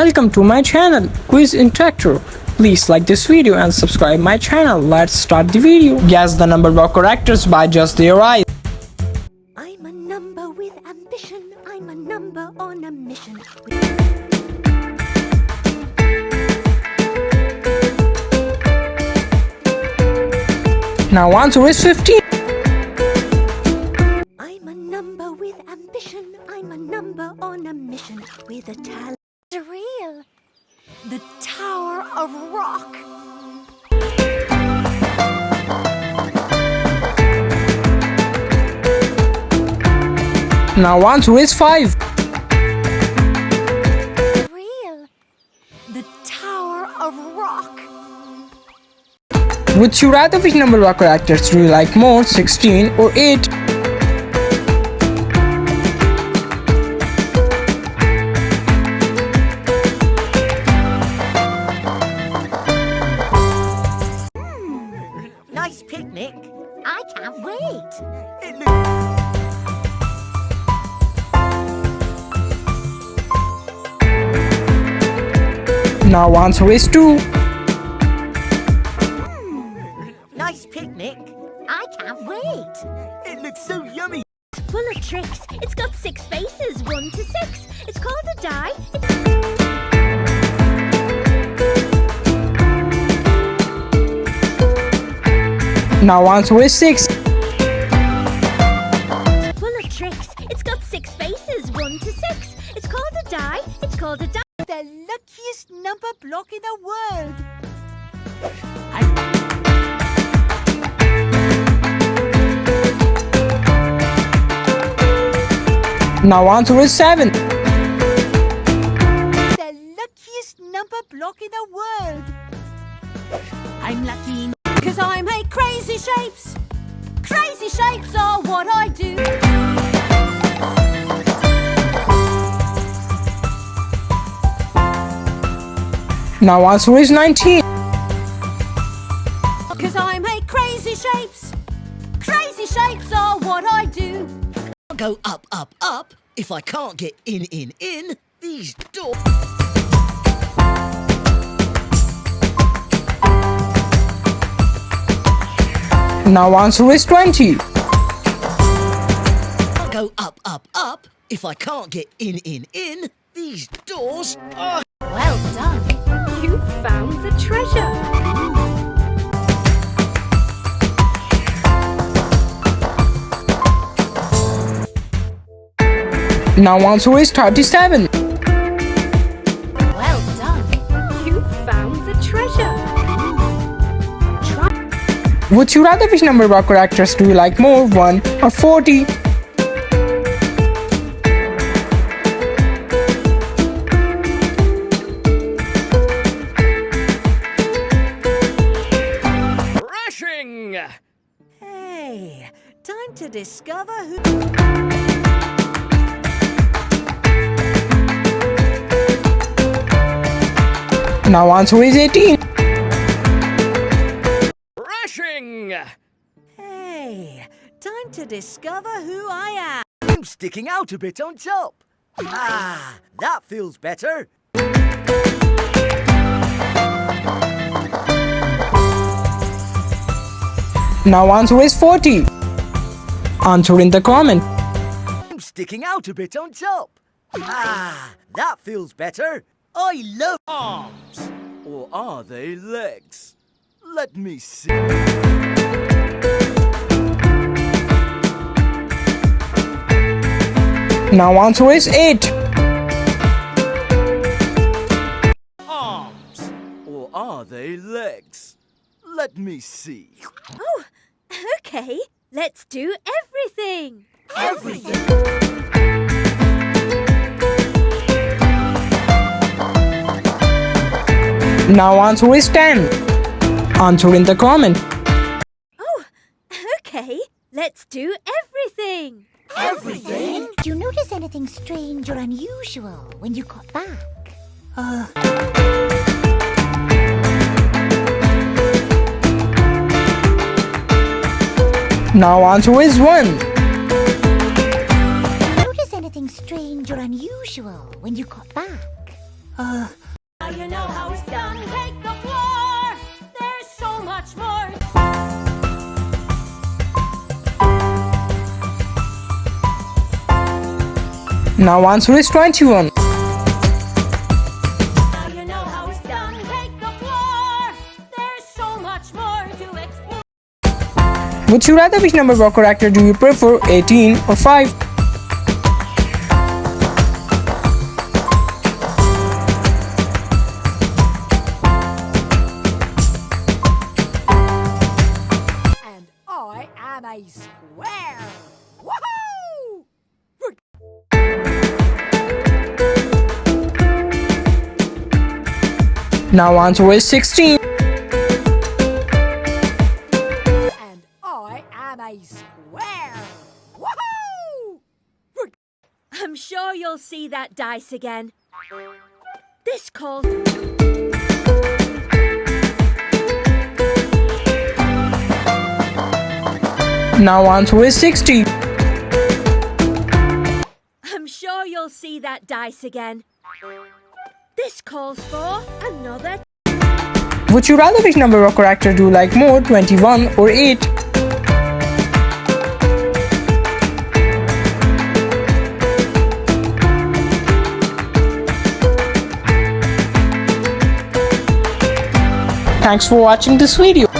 Welcome to my channel, Quiz Intractor. Please like this video and subscribe my channel. Let's start the video. Guess the number block characters by just their eyes. I'm a number with ambition. I'm a number on a mission. Now answer is 15. I'm a number with ambition. I'm a number on a mission with a talent. Real. The Tower of Rock. Now answer is 5. Real. The Tower of Rock. Would you rather which number block characters do you like more, 16 or 8? Nice picnic. I can't wait. Now answer is 2. Nice picnic. I can't wait. It looks so yummy. Full of tricks. It's got 6 faces, 1 to 6. It's called a die. Now answer is 6. Full of tricks. It's got 6 faces, 1 to 6. It's called a die. It's called a die. The luckiest number block in the world. Now answer is 7. The luckiest number block in the world. I'm lucky because I make crazy shapes. Crazy shapes are what I do. Now answer is 19. Because I make crazy shapes. Crazy shapes are what I do. I'll go up, up, up. If I can't get in, these doors. Now answer is 20. I'll go up, up, up. If I can't get in, these doors are... Well done. You found the treasure. Now answer is 37. Well done. You found the treasure. Would you rather which number block characters do you like more, 1 or 40? Rushing! Hey, time to discover who... Now answer is 18. Rushing! Hey, time to discover who I am. I'm sticking out a bit on top. Ah, that feels better. Now answer is 40. Answer in the comment. I'm sticking out a bit on top. Ah, that feels better. I love arms. Or are they legs? Let me see. Now answer is 8. Arms. Or are they legs? Let me see. Oh, okay. Let's do everything. Now answer is 10. Answer in the comment. Oh, okay. Let's do everything. Did you notice anything strange or unusual when you got back? Now answer is 1. Notice anything strange or unusual when you got back? Now you know how it's done. Take the floor. There's so much more. Now answer is 21. Now you know how it's done. Take the floor. There's so much more to explore. Would you rather which number block character do you prefer, 18 or 5? And I am a square. Woohoo! Now answer is 16. And I am a square. Woohoo! I'm sure you'll see that dice again. This calls. Now answer is 60. I'm sure you'll see that dice again. This calls for another. Would you rather which number block character do you like more, 21 or 8? Thanks for watching this video.